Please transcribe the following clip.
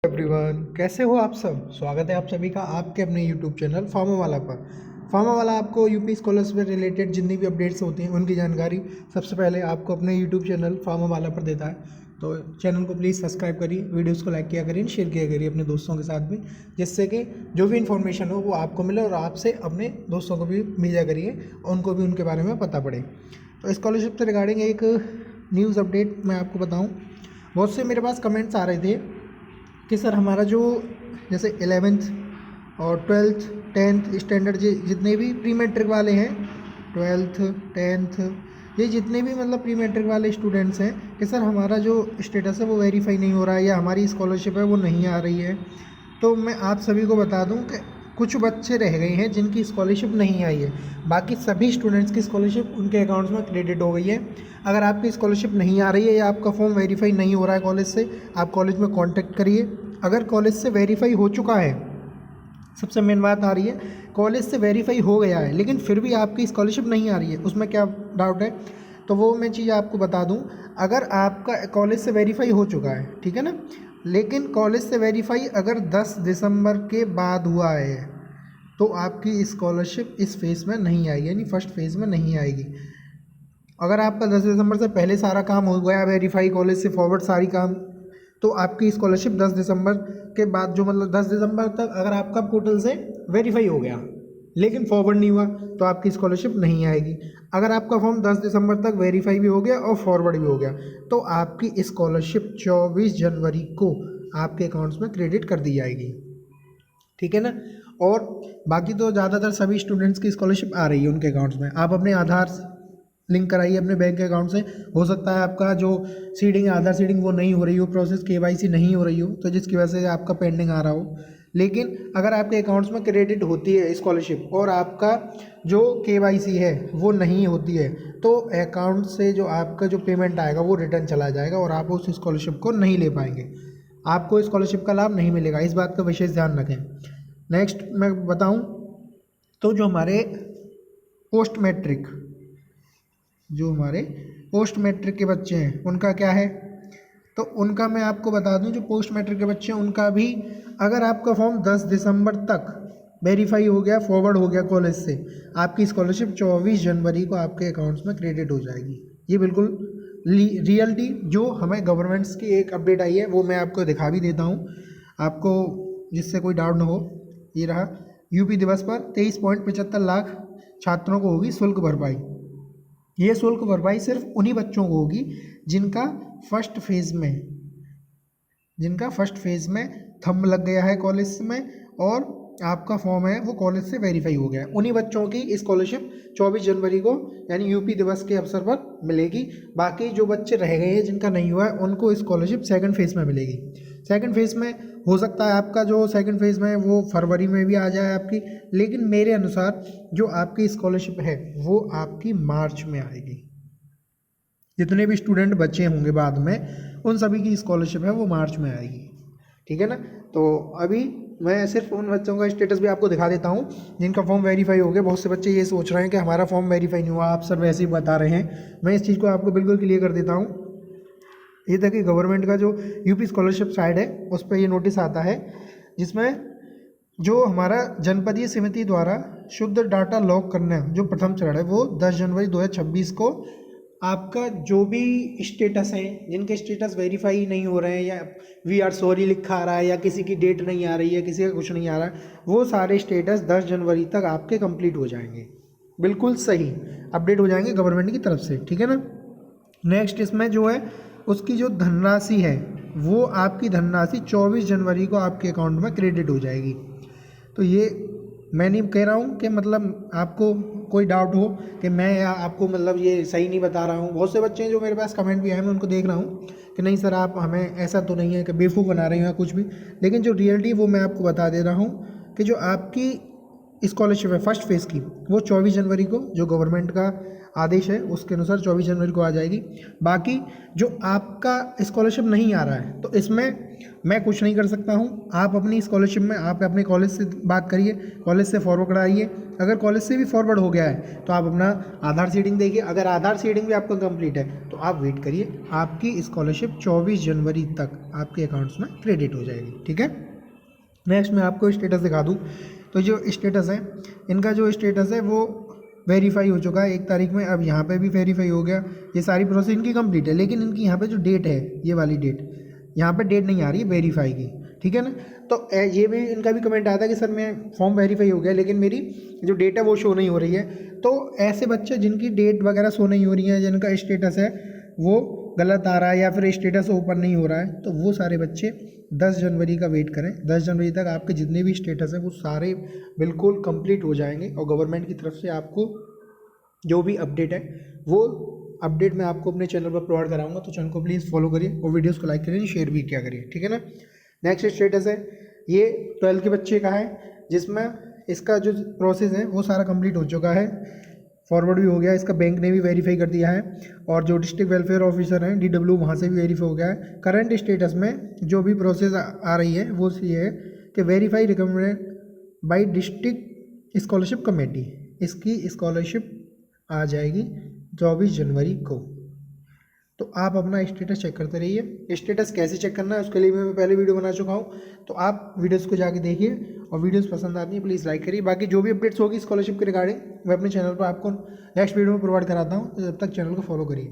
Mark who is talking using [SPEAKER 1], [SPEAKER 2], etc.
[SPEAKER 1] Everyone, कैसे हो आप सब। स्वागत है आप सभी का आपके अपने यूट्यूब चैनल फार्मा वाला पर। फार्मा वाला आपको यूपी स्कॉलरशिप से रिलेटेड जितनी भी अपडेट्स होती हैं उनकी जानकारी सबसे पहले आपको अपने यूट्यूब चैनल फार्मा वाला पर देता है। तो चैनल को प्लीज़ सब्सक्राइब करिए, वीडियोज़ को लाइक किया करिए, शेयर किया करिए अपने दोस्तों के साथ भी, जिससे कि जो भी इन्फॉर्मेशन हो वो आपको मिले और आपसे अपने दोस्तों को भी भेजा करिए और उनको भी उनके बारे में पता पड़े। तो स्कॉलरशिप से रिगार्डिंग एक न्यूज़ अपडेट मैं आपको बताऊँ। बहुत से मेरे पास कमेंट्स आ रहे थे कि सर हमारा जो जैसे 11th और 12th 10th स्टैंडर्ड जितने भी प्री मैट्रिक वाले हैं, 12th 10th ये जितने भी मतलब प्री मैट्रिक वाले स्टूडेंट्स हैं कि सर हमारा जो स्टेटस है वो वेरीफाई नहीं हो रहा है या हमारी स्कॉलरशिप है वो नहीं आ रही है। तो मैं आप सभी को बता दूं कि कुछ बच्चे रह गए हैं जिनकी स्कॉलरशिप नहीं आई है। बाकी सभी स्टूडेंट्स की स्कॉलरशिप उनके अकाउंट्स में क्रेडिट हो गई है। अगर आपकी स्कॉलरशिप नहीं आ रही है या आपका फॉर्म वेरीफाई नहीं हो रहा है कॉलेज से, आप कॉलेज में कांटेक्ट करिए। अगर कॉलेज से वेरीफाई हो चुका है, सबसे मेन बात आ रही है, कॉलेज से वेरीफाई हो गया है लेकिन फिर भी आपकी स्कॉलरशिप नहीं आ रही है, उसमें क्या डाउट है तो वो मैं चीज़ आपको बता दूं। अगर आपका कॉलेज से वेरीफाई हो चुका है, ठीक है ना, लेकिन कॉलेज से वेरीफाई अगर 10 दिसंबर के बाद हुआ है तो आपकी स्कॉलरशिप इस फेज़ में नहीं आएगी, यानी फर्स्ट फेज़ में नहीं आएगी। अगर आपका 10 दिसंबर से पहले सारा काम हो गया वेरीफाई, कॉलेज से फॉरवर्ड सारी काम, तो आपकी स्कॉलरशिप 10 दिसंबर के बाद जो मतलब 10 दिसंबर तक अगर आपका पोर्टल से वेरीफाई हो गया लेकिन फॉरवर्ड नहीं हुआ तो आपकी स्कॉलरशिप नहीं आएगी। अगर आपका फॉर्म 10 दिसंबर तक वेरीफाई भी हो गया और फॉरवर्ड भी हो गया तो आपकी स्कॉलरशिप 24 जनवरी को आपके अकाउंट्स में क्रेडिट कर दी जाएगी, ठीक है ना। और बाकी तो ज़्यादातर सभी स्टूडेंट्स की स्कॉलरशिप आ रही है उनके अकाउंट्स में। आप अपने आधार लिंक कराइए अपने बैंक के अकाउंट से। हो सकता है आपका जो सीडिंग आधार सीडिंग वो नहीं हो रही हो, प्रोसेस केवाईसी नहीं हो रही हो, तो जिसकी वजह से आपका पेंडिंग आ रहा हो। लेकिन अगर आपके अकाउंट्स में क्रेडिट होती है स्कॉलरशिप और आपका जो केवाईसी है वो नहीं होती है तो अकाउंट से जो आपका जो पेमेंट आएगा वो रिटर्न चला जाएगा और आप उस स्कॉलरशिप को नहीं ले पाएंगे, आपको स्कॉलरशिप का लाभ नहीं मिलेगा। इस बात का विशेष ध्यान रखें। नेक्स्ट मैं बताऊं तो जो हमारे पोस्ट मैट्रिक के बच्चे हैं उनका क्या है, तो उनका मैं आपको बता दूं, जो पोस्ट मैट्रिक के बच्चे हैं उनका भी अगर आपका फॉर्म 10 दिसंबर तक वेरीफाई हो गया, फॉरवर्ड हो गया कॉलेज से, आपकी स्कॉलरशिप 24 जनवरी को आपके अकाउंट्स में क्रेडिट हो जाएगी। ये बिल्कुल रियलिटी जो हमें गवर्नमेंट्स की एक अपडेट आई है वो मैं आपको दिखा भी देता हूँ आपको, जिससे कोई डाउट ना हो। ये रहा, यूपी दिवस पर 23.75 लाख छात्रों को होगी शुल्क भरपाई। ये शुल्क भरपाई सिर्फ उन्हीं बच्चों को होगी जिनका फर्स्ट फेज़ में थंब लग गया है कॉलेज में और आपका फॉर्म है वो कॉलेज से वेरीफाई हो गया है। उन्हीं बच्चों की स्कॉलरशिप 24 जनवरी को यानी यूपी दिवस के अवसर पर मिलेगी। बाकी जो बच्चे रह गए हैं जिनका नहीं हुआ है उनको स्कॉलरशिप सेकंड फेज़ में मिलेगी। सेकंड फेज़ में हो सकता है आपका जो सेकंड फेज़ में वो फरवरी में भी आ जाए आपकी, लेकिन मेरे अनुसार जो आपकी स्कॉलरशिप है वो आपकी मार्च में आएगी। जितने भी स्टूडेंट बच्चे होंगे बाद में उन सभी की स्कॉलरशिप है वो मार्च में आएगी, ठीक है ना। तो अभी मैं सिर्फ उन बच्चों का स्टेटस भी आपको दिखा देता हूँ जिनका फॉर्म वेरीफाई हो गया। बहुत से बच्चे ये सोच रहे हैं कि हमारा फॉर्म वेरीफाई नहीं हुआ, आप सर वैसे ही बता रहे हैं। मैं इस चीज़ को आपको बिल्कुल क्लियर कर देता हूँ। ये था कि गवर्नमेंट का जो यूपी स्कॉलरशिप साइट है उस पर ये नोटिस आता है जिसमें जो हमारा जनपदीय समिति द्वारा शुद्ध डाटा लॉक करना जो प्रथम चरण है वो 10 जनवरी 2026 को आपका जो भी स्टेटस है, जिनके स्टेटस वेरीफाई नहीं हो रहे हैं या वी आर सॉरी लिखा आ रहा है या किसी की डेट नहीं आ रही है, किसी का कुछ नहीं आ रहा है, वो सारे स्टेटस 10 जनवरी तक आपके कंप्लीट हो जाएंगे, बिल्कुल सही अपडेट हो जाएंगे गवर्नमेंट की तरफ से, ठीक है ना। नेक्स्ट इसमें जो है उसकी जो धनराशि है वो आपकी धनराशि 24 जनवरी को आपके अकाउंट में क्रेडिट हो जाएगी। तो ये मैं नहीं कह रहा हूँ कि मतलब आपको कोई डाउट हो कि मैं या आपको मतलब ये सही नहीं बता रहा हूँ। बहुत से बच्चे हैं जो मेरे पास कमेंट भी आए, मैं उनको देख रहा हूँ कि नहीं सर आप हमें ऐसा तो नहीं है कि बेवकूफ़ बना रहे हो या कुछ भी, लेकिन जो रियलिटी वो मैं आपको बता दे रहा हूँ कि जो आपकी स्कॉलरशिप है फर्स्ट फेज़ की, वो 24 जनवरी को जो गवर्नमेंट का आदेश है उसके अनुसार 24 जनवरी को आ जाएगी। बाकी जो आपका स्कॉलरशिप नहीं आ रहा है तो इसमें मैं कुछ नहीं कर सकता हूँ। आप अपनी स्कॉलरशिप में आप अपने कॉलेज से बात करिए, कॉलेज से फॉरवर्ड कराइए। अगर कॉलेज से भी फॉरवर्ड हो गया है तो आप अपना आधार सीडिंग देखिए। अगर आधार सीडिंग भी आपका कंप्लीट है तो आप वेट करिए, आपकी स्कॉलरशिप 24 जनवरी तक आपके अकाउंट्स में क्रेडिट हो जाएगी। ठीक है। नेक्स्ट मैं आपको स्टेटस दिखा दूँ तो जो स्टेटस है इनका, जो स्टेटस है वो वेरीफाई हो चुका है 1 तारीख में। अब यहाँ पे भी वेरीफाई हो गया, ये सारी प्रोसेस इनकी कंप्लीट है। लेकिन इनकी यहाँ पे जो डेट है, ये वाली डेट, यहाँ पे डेट नहीं आ रही है वेरीफाई की। ठीक है ना। तो ये भी इनका भी कमेंट आया था कि सर मैं फॉर्म वेरीफाई हो गया लेकिन मेरी जो डेट है वो शो नहीं हो रही है। तो ऐसे बच्चे जिनकी डेट वगैरह शो नहीं हो रही है, जिनका स्टेटस है वो गलत आ रहा है या फिर स्टेटस ओपन नहीं हो रहा है, तो वो सारे बच्चे 10 जनवरी का वेट करें। 10 जनवरी तक आपके जितने भी स्टेटस हैं वो सारे बिल्कुल कंप्लीट हो जाएंगे और गवर्नमेंट की तरफ से आपको जो भी अपडेट है वो अपडेट मैं आपको अपने चैनल पर प्रोवाइड कराऊंगा। तो चैनल को प्लीज़ फॉलो करिए और वीडियोस को लाइक करिए, शेयर भी किया करिए। ठीक है ना। नेक्स्ट स्टेटस है ये 12th के बच्चे का है, जिसमें इसका जो प्रोसेस है वो सारा कंप्लीट हो चुका है, फॉरवर्ड भी हो गया, इसका बैंक ने भी वेरीफाई कर दिया है और जो डिस्ट्रिक्ट वेलफेयर ऑफिसर हैं DW वहाँ से भी वेरीफाई हो गया है। करंट स्टेटस में जो भी प्रोसेस आ रही है वो ये है कि verify recommended by district scholarship committee, इसकी स्कॉलरशिप आ जाएगी 24 जनवरी को। तो आप अपना स्टेटस चेक करते रहिए। स्टेटस कैसे चेक करना है उसके लिए मैं पहले वीडियो बना चुका हूँ, तो आप वीडियोस को जाके देखिए और वीडियोस पसंद आती है प्लीज़ लाइक करिए। बाकी जो भी अपडेट्स होगी स्कॉलरशिप के रिगार्डिंग मैं अपने चैनल पर आपको नेक्स्ट वीडियो में प्रोवाइड कराता हूँ, तो जब तक चैनल को फॉलो करिए।